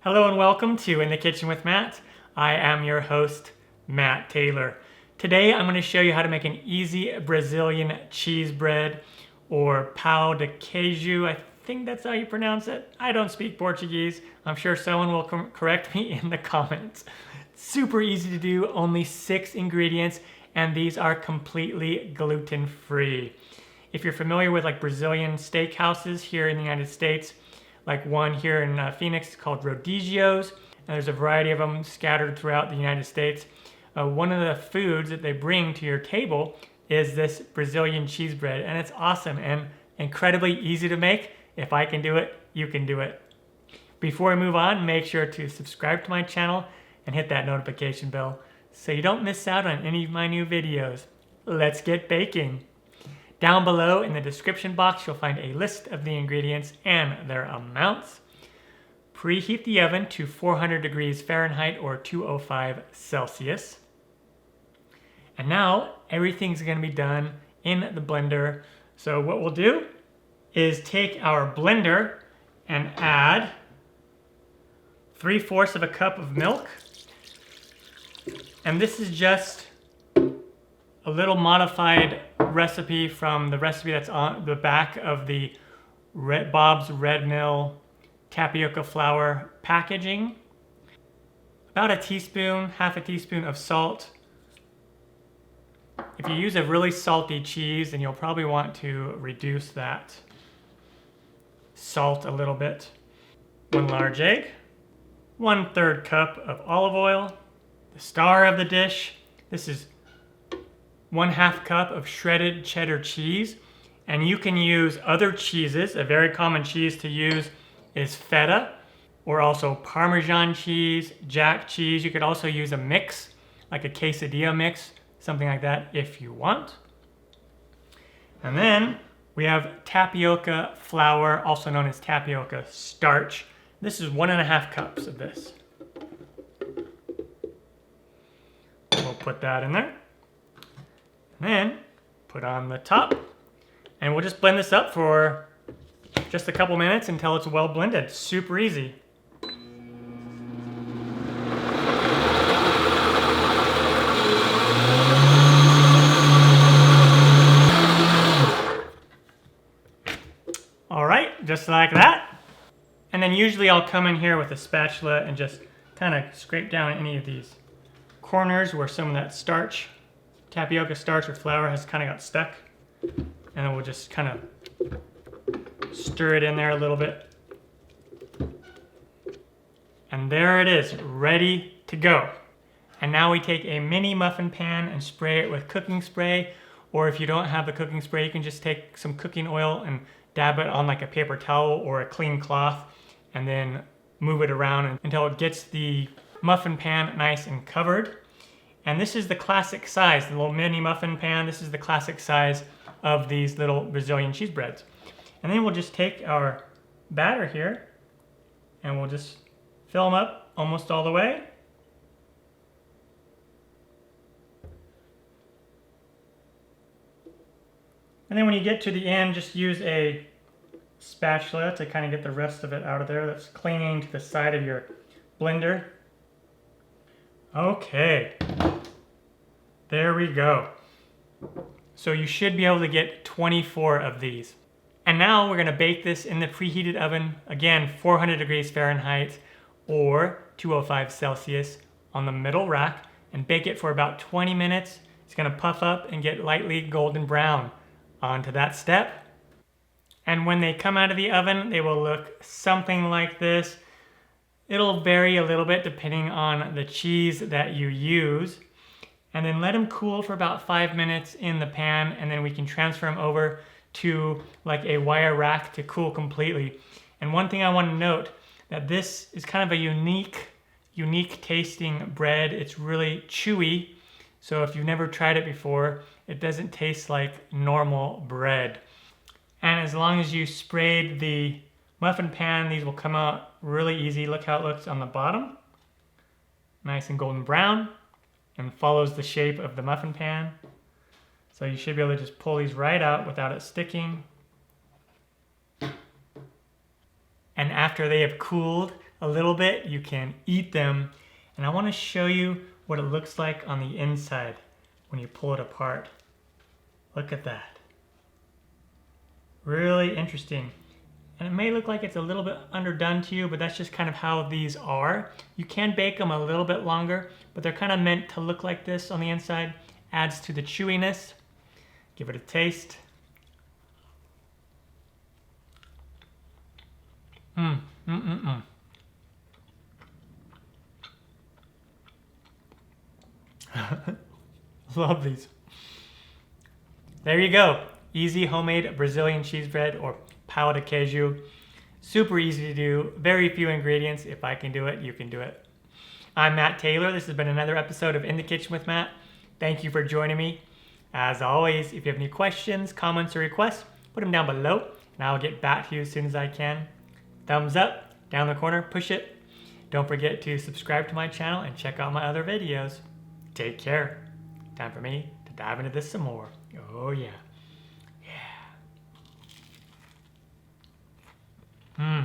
Hello and welcome to In the Kitchen with Matt. I am your host, Matt Taylor. Today I'm going to show you how to make an easy Brazilian cheese bread, or Pão de Queijo. I think that's how you pronounce it. I don't speak Portuguese. I'm sure someone will correct me in the comments. Super easy to do, only 6 ingredients, and these are completely gluten-free. If you're familiar with like Brazilian steakhouses here in the United States, like one here in Phoenix called Rodizio's, and there's a variety of them scattered throughout the United States. One of the foods that they bring to your table is this Brazilian cheese bread, and it's awesome and incredibly easy to make. If I can do it, you can do it. Before we move on, make sure to subscribe to my channel and hit that notification bell so you don't miss out on any of my new videos. Let's get baking. Down below in the description box, you'll find a list of the ingredients and their amounts. Preheat the oven to 400 degrees Fahrenheit or 205 Celsius. And now everything's going to be done in the blender. So what we'll do is take our blender and add 3/4 of a cup of milk. And this is just a little modified recipe from the recipe that's on the back of the Bob's Red Mill tapioca flour packaging. About a teaspoon, half a teaspoon of salt. If you use a really salty cheese, then you'll probably want to reduce that salt a little bit. 1 large egg, 1/3 cup of olive oil, the star of the dish. This is 1/2 cup of shredded cheddar cheese, and you can use other cheeses. A very common cheese to use is feta, or also Parmesan cheese, jack cheese. You could also use a mix, like a quesadilla mix, something like that if you want. And then we have tapioca flour, also known as tapioca starch. This is 1.5 cups of this. We'll put that in there. And then put on the top, and we'll just blend this up for just a couple minutes until it's well blended. Super easy. All right, just like that. And then usually I'll come in here with a spatula and just kind of scrape down any of these corners where some of that starch, tapioca starch or flour, has kind of got stuck. And then we'll just kind of stir it in there a little bit. And there it is, ready to go. And now we take a mini muffin pan and spray it with cooking spray. Or if you don't have the cooking spray, you can just take some cooking oil and dab it on like a paper towel or a clean cloth, and then move it around until it gets the muffin pan nice and covered. And this is the classic size, the little mini muffin pan. This is the classic size of these little Brazilian cheese breads. And then we'll just take our batter here and we'll just fill them up almost all the way. And then when you get to the end, just use a spatula to kind of get the rest of it out of there that's clinging to the side of your blender. Okay, there we go. So you should be able to get 24 of these. And now we're gonna bake this in the preheated oven, again, 400 degrees Fahrenheit or 205 Celsius on the middle rack, and bake it for about 20 minutes. It's gonna puff up and get lightly golden brown. On to that step. And when they come out of the oven, they will look something like this. It'll vary a little bit depending on the cheese that you use. And then let them cool for about 5 minutes in the pan, and then we can transfer them over to like a wire rack to cool completely. And one thing I want to note, that this is kind of a unique tasting bread. It's really chewy. So if you've never tried it before, it doesn't taste like normal bread. And as long as you sprayed the muffin pan, these will come out really easy. Look how it looks on the bottom. Nice and golden brown, and follows the shape of the muffin pan. So you should be able to just pull these right out without it sticking. And after they have cooled, a little bit, you can eat them. And I want to show you what it looks like on the inside when you pull it apart. Look at that. Really interesting. And it may look like it's a little bit underdone to you, but that's just kind of how these are. You can bake them a little bit longer, but they're kind of meant to look like this on the inside. Adds to the chewiness. Give it a taste. Love these. There you go. Easy homemade Brazilian cheese bread or pão de queijo. Super easy to do. Very few ingredients. If I can do it, you can do it. I'm Matt Taylor. This has been another episode of In the Kitchen with Matt. Thank you for joining me. As always, if you have any questions, comments, or requests, put them down below and I'll get back to you as soon as I can. Thumbs up, down the corner, push it. Don't forget to subscribe to my channel and check out my other videos. Take care. Time for me to dive into this some more. Oh yeah. Yeah.